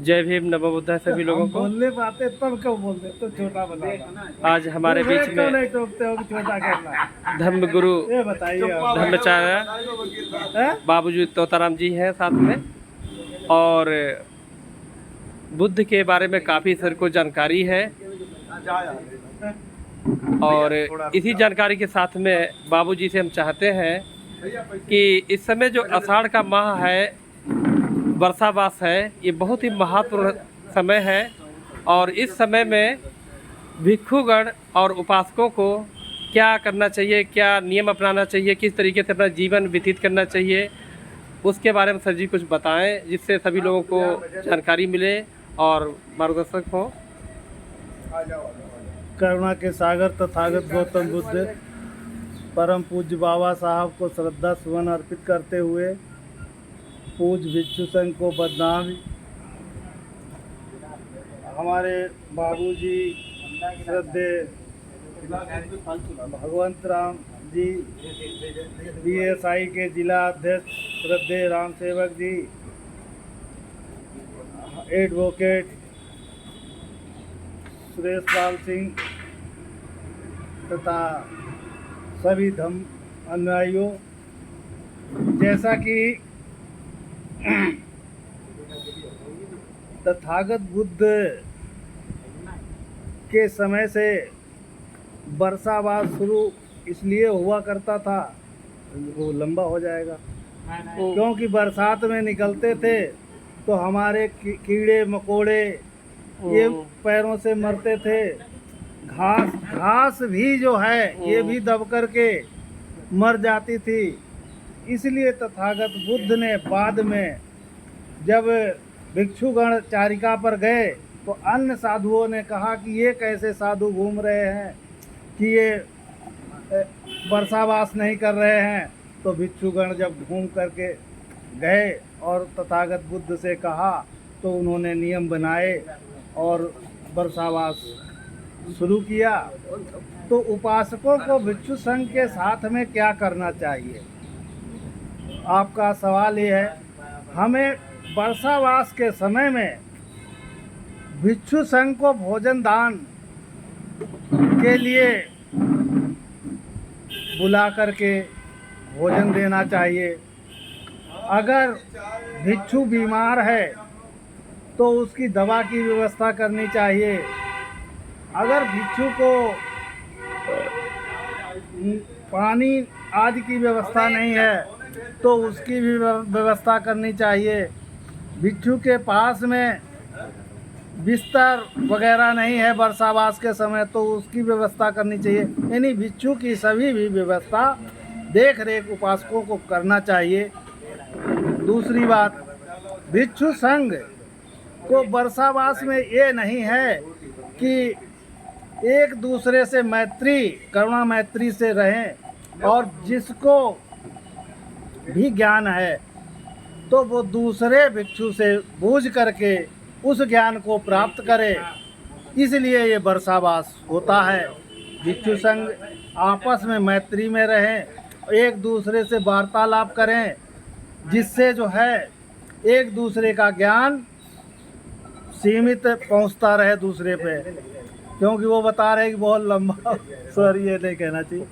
जय भीम, नमो बुद्धाय सभी लोगों को। बोलने पाते तब क्यों बोलते तो छोटा बता। आज हमारे बीच में नहीं टोकते हो कि छोटा करना। धर्मगुरु ये बताइए धर्माचार्य बाबूजी तोताराम जी हैं साथ में, और बुद्ध के बारे में काफ़ी सर को जानकारी है। और इसी जानकारी के साथ में बाबूजी से हम चाहते हैं कि इस समय जो आषाढ़ का माह है, वर्षावास है, ये बहुत ही महत्वपूर्ण समय है। और इस समय में भिक्षुगण और उपासकों को क्या करना चाहिए, क्या नियम अपनाना चाहिए, किस तरीके से अपना जीवन व्यतीत करना चाहिए, उसके बारे में सर जी कुछ बताएं, जिससे सभी लोगों को जानकारी मिले और मार्गदर्शक हो। करुणा के सागर तथागत गौतम बुद्ध परम पूज्य बाबा साहब को श्रद्धा सुमन अर्पित करते हुए पूज्य भिक्षु संघ को बदनाम हमारे बाबूजी श्रद्धे भगवंत राम जी बीएसआई के जिला अध्यक्ष श्रद्धे राम सेवक जी, एडवोकेट सुरेश पाल सिंह तथा सभी धर्म अनुयायियों, जैसा कि तथागत बुद्ध के समय से वर्षावास शुरू इसलिए हुआ करता था, वो लंबा हो जाएगा क्योंकि बरसात में निकलते थे तो हमारे कीड़े मकोड़े ये पैरों से मरते थे। घास भी जो है ये भी दब करके मर जाती थी। इसलिए तथागत बुद्ध ने बाद में जब भिक्षुगण चारिका पर गए तो अन्य साधुओं ने कहा कि ये कैसे साधु घूम रहे हैं कि ये वर्षावास नहीं कर रहे हैं। तो भिक्षुगण जब घूम करके गए और तथागत बुद्ध से कहा तो उन्होंने नियम बनाए और वर्षावास शुरू किया। तो उपासकों को भिक्षु संघ के साथ में क्या करना चाहिए? आपका सवाल ये है। हमें वर्षावास के समय में भिक्षु संघ को भोजन दान के लिए बुला करके भोजन देना चाहिए। अगर भिक्षु बीमार है तो उसकी दवा की व्यवस्था करनी चाहिए। अगर भिक्षु को पानी आदि की व्यवस्था नहीं है तो उसकी भी व्यवस्था करनी चाहिए। भिक्षु के पास में बिस्तर वगैरह नहीं है वर्षावास के समय तो उसकी व्यवस्था करनी चाहिए। यानी भिक्षु की सभी भी व्यवस्था देख रेख उपासकों को करना चाहिए। दूसरी बात, भिक्षु संघ को वर्षावास में ये नहीं है कि एक दूसरे से मैत्री करुणा मैत्री से रहें, और जिसको भी ज्ञान है तो वो दूसरे भिक्षु से बूझ करके उस ज्ञान को प्राप्त करे। इसलिए ये वर्षावास होता है। भिक्षु संघ आपस में मैत्री में रहें, एक दूसरे से वार्तालाप करें, जिससे जो है एक दूसरे का ज्ञान सीमित पहुंचता रहे दूसरे पे। क्योंकि वो बता रहे कि बहुत लंबा सॉरी ये नहीं कहना चाहिए,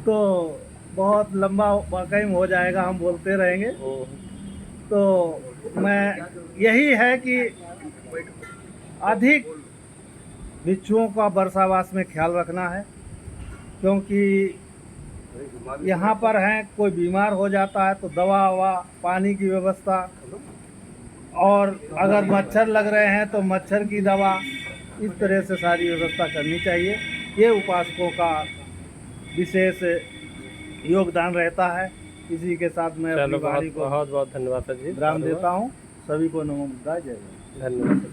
तो बहुत लंबा वाकई में हो जाएगा, हम बोलते रहेंगे। तो मैं यही है कि अधिक भिक्षुओं का वर्षावास में ख्याल रखना है, क्योंकि यहाँ पर हैं कोई बीमार हो जाता है तो दवा ववा पानी की व्यवस्था, और अगर मच्छर लग रहे हैं तो मच्छर की दवा, इस तरह से सारी व्यवस्था करनी चाहिए। ये उपासकों का विशेष योगदान रहता है। इसी के साथ मैं अपनी वाणी को बहुत बहुत धन्यवाद सर जी, विराम देता हूँ। सभी को नमो बुद्धाय, जय हिंद। धन्यवाद।